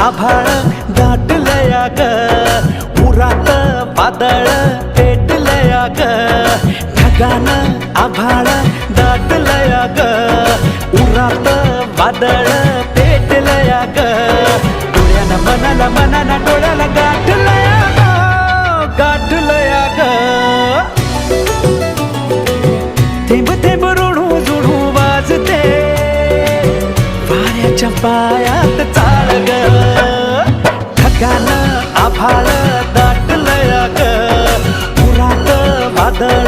आभाळ दाटलया ग, उरात वादळ पेटलया ग, ढगानं आभाळ दाटलया ग, उरात वादळ पेटलया ग, डोळ्यानं मनाला मनाला डोळ्याला गाठलया ग, गाठलया ग. थेंब थेंब रुणू जुणू वाजते वाऱ्याच्या पायात चाळ ग, ढगानं आभाळ दाटलया ग, उरात वादळ